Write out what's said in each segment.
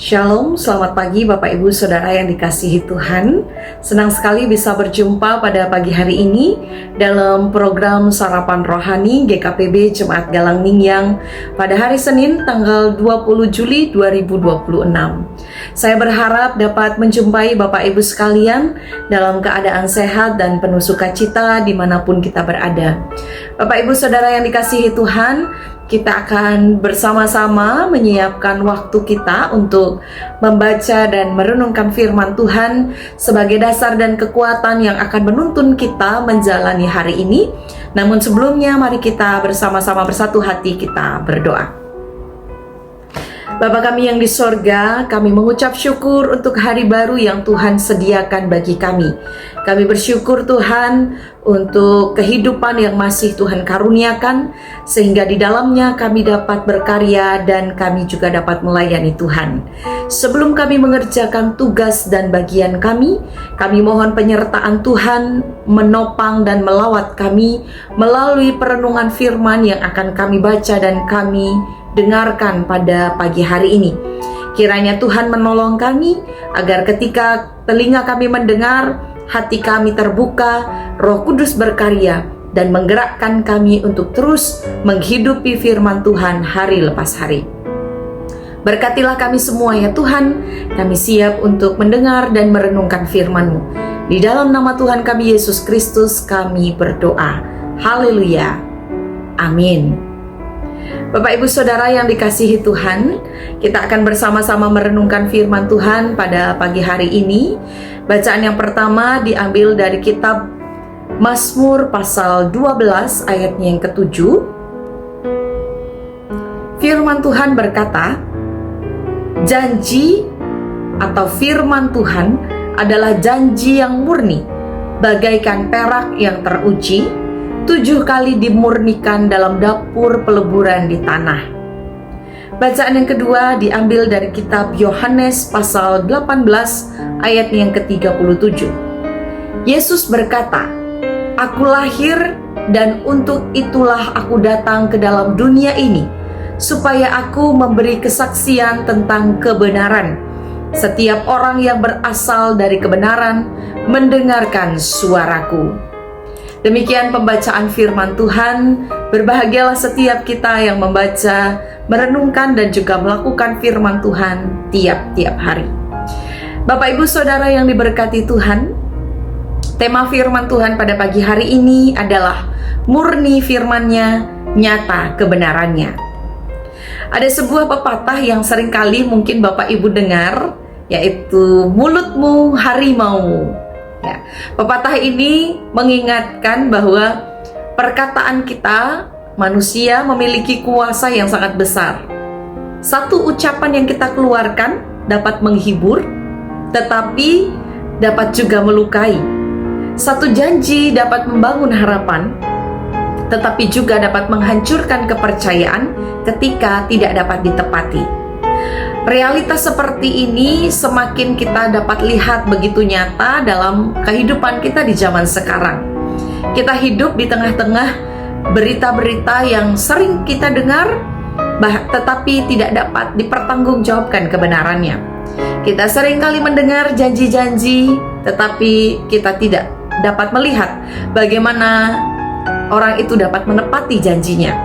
Shalom, selamat pagi Bapak Ibu Saudara yang dikasihi Tuhan. Senang sekali bisa berjumpa pada pagi hari ini dalam program Sarapan Rohani GKPB Jemaat Galang Mingyang pada hari Senin tanggal 20 Juli 2026. Saya berharap dapat menjumpai Bapak Ibu sekalian dalam keadaan sehat dan penuh sukacita dimanapun kita berada. Bapak Ibu Saudara yang dikasihi Tuhan, kita akan bersama-sama menyiapkan waktu kita untuk membaca dan merenungkan firman Tuhan sebagai dasar dan kekuatan yang akan menuntun kita menjalani hari ini. Namun sebelumnya mari kita bersama-sama bersatu hati kita berdoa. Bapa kami yang di sorga, kami mengucap syukur untuk hari baru yang Tuhan sediakan bagi kami. Kami bersyukur Tuhan untuk kehidupan yang masih Tuhan karuniakan, sehingga di dalamnya kami dapat berkarya dan kami juga dapat melayani Tuhan. Sebelum kami mengerjakan tugas dan bagian kami mohon penyertaan Tuhan menopang dan melawat kami melalui perenungan firman yang akan kami baca dan kami dengarkan pada pagi hari ini. Kiranya Tuhan menolong kami agar ketika telinga kami mendengar, hati kami terbuka, Roh Kudus berkarya dan menggerakkan kami untuk terus menghidupi firman Tuhan hari lepas hari. Berkatilah kami semua ya Tuhan, kami siap untuk mendengar dan merenungkan firman-Mu. Di dalam nama Tuhan kami Yesus Kristus kami berdoa. Haleluya. Amin. Bapak Ibu Saudara yang dikasihi Tuhan, kita akan bersama-sama merenungkan firman Tuhan pada pagi hari ini. Bacaan yang pertama diambil dari kitab Mazmur pasal 12 ayatnya yang ke-7. Firman Tuhan berkata, janji atau firman Tuhan adalah janji yang murni, bagaikan perak yang teruji, 7 kali dimurnikan dalam dapur peleburan di tanah. Bacaan yang kedua diambil dari kitab Yohanes pasal 18 ayat yang ke-37. Yesus berkata, "Aku lahir dan untuk itulah aku datang ke dalam dunia ini, supaya aku memberi kesaksian tentang kebenaran. Setiap orang yang berasal dari kebenaran mendengarkan suaraku." Demikian pembacaan firman Tuhan. Berbahagialah setiap kita yang membaca, merenungkan dan juga melakukan firman Tuhan tiap-tiap hari. Bapak Ibu Saudara yang diberkati Tuhan, tema firman Tuhan pada pagi hari ini adalah murni firman-Nya, nyata kebenarannya. Ada sebuah pepatah yang seringkali mungkin Bapak Ibu dengar, yaitu mulutmu harimau. Ya, pepatah ini mengingatkan bahwa perkataan kita manusia memiliki kuasa yang sangat besar. Satu ucapan yang kita keluarkan dapat menghibur, tetapi dapat juga melukai. Satu janji dapat membangun harapan, tetapi juga dapat menghancurkan kepercayaan ketika tidak dapat ditepati. Realitas seperti ini semakin kita dapat lihat begitu nyata dalam kehidupan kita di zaman sekarang. Kita hidup di tengah-tengah berita-berita yang sering kita dengar, tetapi tidak dapat dipertanggungjawabkan kebenarannya. Kita sering kali mendengar janji-janji, tetapi kita tidak dapat melihat bagaimana orang itu dapat menepati janjinya.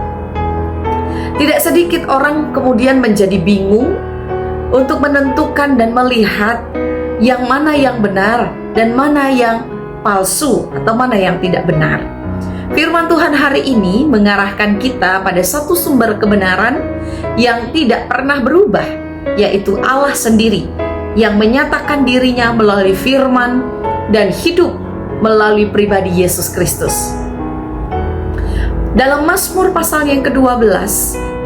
Tidak sedikit orang kemudian menjadi bingung untuk menentukan dan melihat yang mana yang benar dan mana yang palsu atau mana yang tidak benar. Firman Tuhan hari ini mengarahkan kita pada satu sumber kebenaran yang tidak pernah berubah, yaitu Allah sendiri yang menyatakan dirinya melalui firman dan hidup melalui pribadi Yesus Kristus. Dalam Mazmur pasal yang ke-12,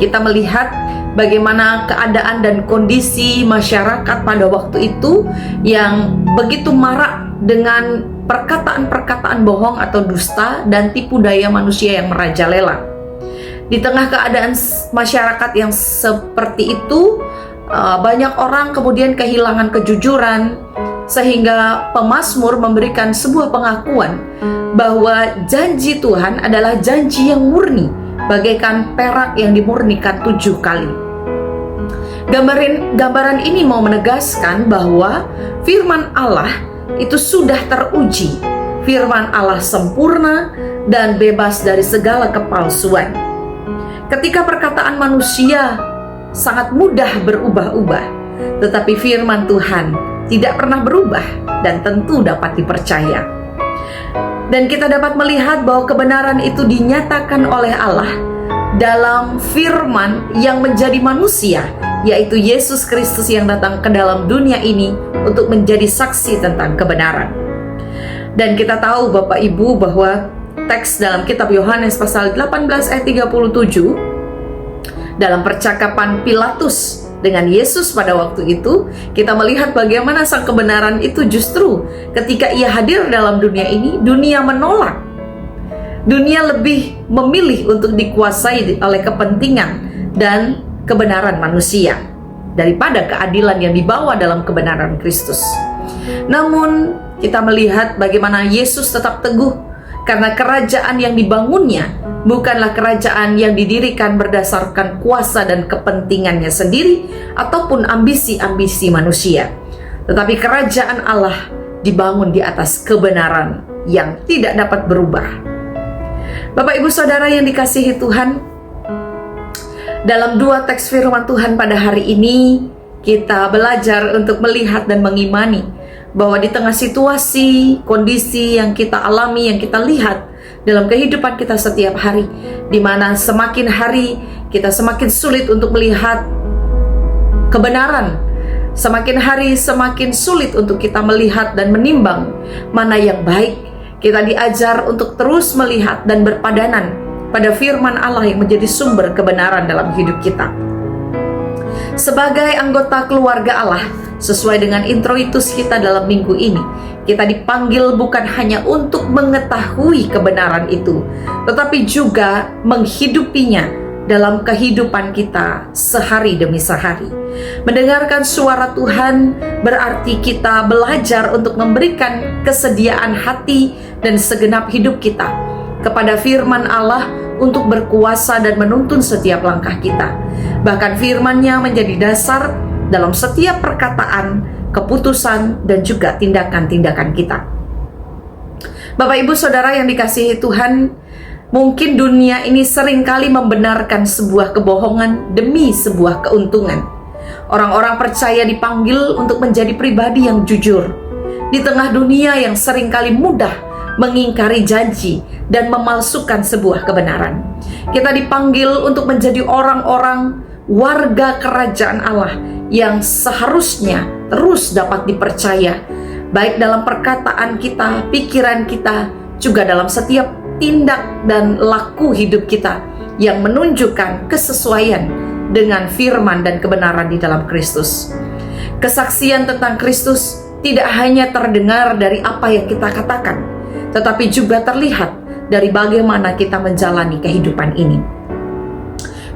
kita melihat bagaimana keadaan dan kondisi masyarakat pada waktu itu yang begitu marak dengan perkataan-perkataan bohong atau dusta dan tipu daya manusia yang merajalela. Di tengah keadaan masyarakat yang seperti itu, banyak orang kemudian kehilangan kejujuran, sehingga pemazmur memberikan sebuah pengakuan bahwa janji Tuhan adalah janji yang murni, bagaikan perak yang dimurnikan 7 kali. Gambaran ini mau menegaskan bahwa firman Allah itu sudah teruji. Firman Allah sempurna dan bebas dari segala kepalsuan. Ketika perkataan manusia sangat mudah berubah-ubah, tetapi firman Tuhan tidak pernah berubah dan tentu dapat dipercaya. Dan kita dapat melihat bahwa kebenaran itu dinyatakan oleh Allah dalam firman yang menjadi manusia, yaitu Yesus Kristus yang datang ke dalam dunia ini untuk menjadi saksi tentang kebenaran. Dan kita tahu Bapak Ibu bahwa teks dalam kitab Yohanes pasal 18 ayat 37, dalam percakapan Pilatus dengan Yesus pada waktu itu, kita melihat bagaimana sang kebenaran itu justru ketika ia hadir dalam dunia ini, dunia menolak. Dunia lebih memilih untuk dikuasai oleh kepentingan dan kebenaran manusia daripada keadilan yang dibawa dalam kebenaran Kristus. Namun kita melihat bagaimana Yesus tetap teguh karena kerajaan yang dibangunnya bukanlah kerajaan yang didirikan berdasarkan kuasa dan kepentingannya sendiri ataupun ambisi-ambisi manusia, tetapi kerajaan Allah dibangun di atas kebenaran yang tidak dapat berubah. Bapak Ibu Saudara yang dikasihi Tuhan, dalam dua teks firman Tuhan pada hari ini kita belajar untuk melihat dan mengimani bahwa di tengah situasi, kondisi yang kita alami, yang kita lihat dalam kehidupan kita setiap hari, di mana semakin hari kita semakin sulit untuk melihat kebenaran, semakin hari semakin sulit untuk kita melihat dan menimbang mana yang baik. Kita diajar untuk terus melihat dan berpadanan pada firman Allah yang menjadi sumber kebenaran dalam hidup kita. Sebagai anggota keluarga Allah, sesuai dengan introitus kita dalam minggu ini, kita dipanggil bukan hanya untuk mengetahui kebenaran itu, tetapi juga menghidupinya dalam kehidupan kita sehari demi sehari. Mendengarkan suara Tuhan berarti kita belajar untuk memberikan kesediaan hati dan segenap hidup kita kepada firman Allah untuk berkuasa dan menuntun setiap langkah kita. Bahkan firman-Nya menjadi dasar dalam setiap perkataan, keputusan, dan juga tindakan-tindakan kita. Bapak Ibu Saudara yang dikasihi Tuhan, mungkin dunia ini seringkali membenarkan sebuah kebohongan demi sebuah keuntungan. Orang-orang percaya dipanggil untuk menjadi pribadi yang jujur di tengah dunia yang seringkali mudah mengingkari janji dan memalsukan sebuah kebenaran. Kita dipanggil untuk menjadi orang-orang warga kerajaan Allah yang seharusnya terus dapat dipercaya, baik dalam perkataan kita, pikiran kita, juga dalam setiap tindak dan laku hidup kita yang menunjukkan kesesuaian dengan firman dan kebenaran di dalam Kristus. Kesaksian tentang Kristus tidak hanya terdengar dari apa yang kita katakan, tetapi juga terlihat dari bagaimana kita menjalani kehidupan ini.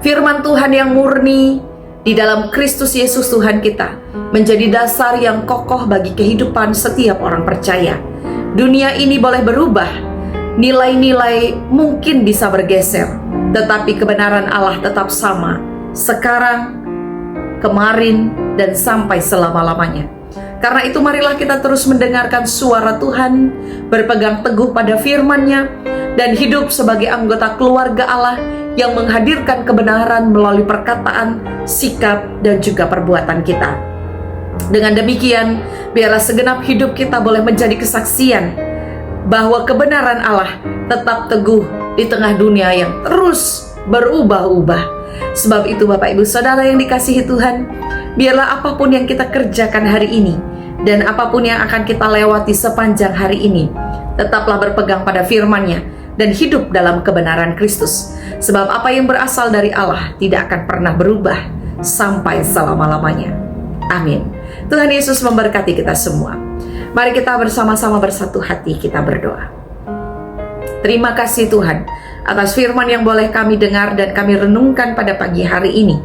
Firman Tuhan yang murni di dalam Kristus Yesus Tuhan kita menjadi dasar yang kokoh bagi kehidupan setiap orang percaya. Dunia ini boleh berubah, nilai-nilai mungkin bisa bergeser, tetapi kebenaran Allah tetap sama, sekarang, kemarin, dan sampai selama-lamanya. Karena itu marilah kita terus mendengarkan suara Tuhan, berpegang teguh pada firman-Nya, dan hidup sebagai anggota keluarga Allah yang menghadirkan kebenaran melalui perkataan, sikap, dan juga perbuatan kita. Dengan demikian, biarlah segenap hidup kita boleh menjadi kesaksian bahwa kebenaran Allah tetap teguh di tengah dunia yang terus berubah-ubah. Sebab itu Bapak Ibu Saudara yang dikasihi Tuhan, biarlah apapun yang kita kerjakan hari ini dan apapun yang akan kita lewati sepanjang hari ini, tetaplah berpegang pada firman-Nya dan hidup dalam kebenaran Kristus. Sebab apa yang berasal dari Allah tidak akan pernah berubah sampai selama-lamanya. Amin. Tuhan Yesus memberkati kita semua. Mari kita bersama-sama bersatu hati kita berdoa. Terima kasih Tuhan atas firman yang boleh kami dengar dan kami renungkan pada pagi hari ini.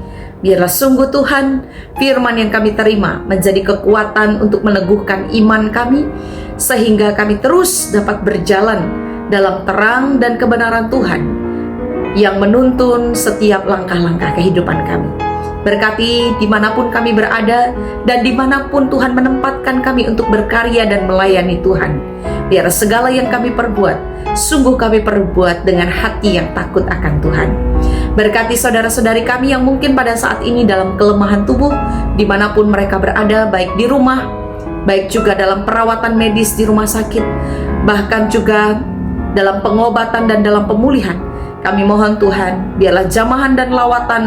Biarlah sungguh Tuhan, firman yang kami terima menjadi kekuatan untuk meneguhkan iman kami, sehingga kami terus dapat berjalan dalam terang dan kebenaran Tuhan yang menuntun setiap langkah-langkah kehidupan kami. Berkati dimanapun kami berada dan dimanapun Tuhan menempatkan kami untuk berkarya dan melayani Tuhan. Biar segala yang kami perbuat, sungguh kami perbuat dengan hati yang takut akan Tuhan. Berkati saudara-saudari kami yang mungkin pada saat ini dalam kelemahan tubuh, dimanapun mereka berada, baik di rumah, baik juga dalam perawatan medis di rumah sakit, bahkan juga dalam pengobatan dan dalam pemulihan. Kami mohon Tuhan, biarlah jamahan dan lawatan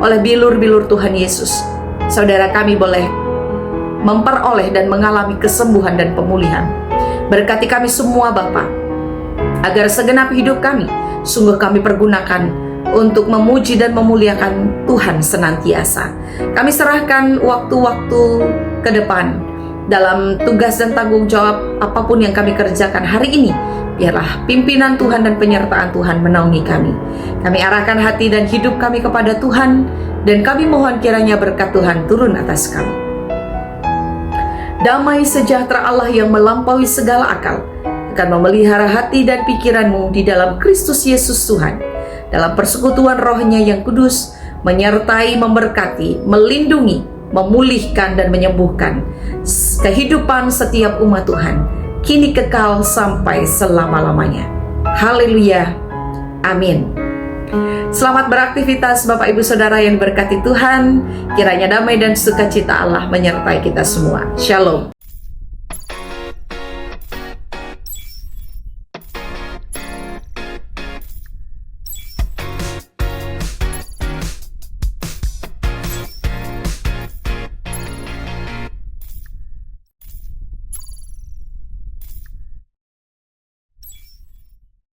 oleh bilur-bilur Tuhan Yesus, saudara kami boleh memperoleh dan mengalami kesembuhan dan pemulihan. Berkati kami semua Bapa, agar segenap hidup kami sungguh kami pergunakan untuk memuji dan memuliakan Tuhan senantiasa. Kami serahkan waktu-waktu ke depan dalam tugas dan tanggung jawab apapun yang kami kerjakan hari ini. Biarlah pimpinan Tuhan dan penyertaan Tuhan menaungi kami. Kami arahkan hati dan hidup kami kepada Tuhan, dan kami mohon kiranya berkat Tuhan turun atas kami. Damai sejahtera Allah yang melampaui segala akal akan memelihara hati dan pikiranmu di dalam Kristus Yesus Tuhan, dalam persekutuan Roh-Nya yang kudus, menyertai, memberkati, melindungi, memulihkan dan menyembuhkan kehidupan setiap umat Tuhan, kini kekal sampai selama-lamanya. Haleluya. Amin. Selamat beraktivitas Bapak Ibu Saudara yang berkati Tuhan. Kiranya damai dan sukacita Allah menyertai kita semua. Shalom.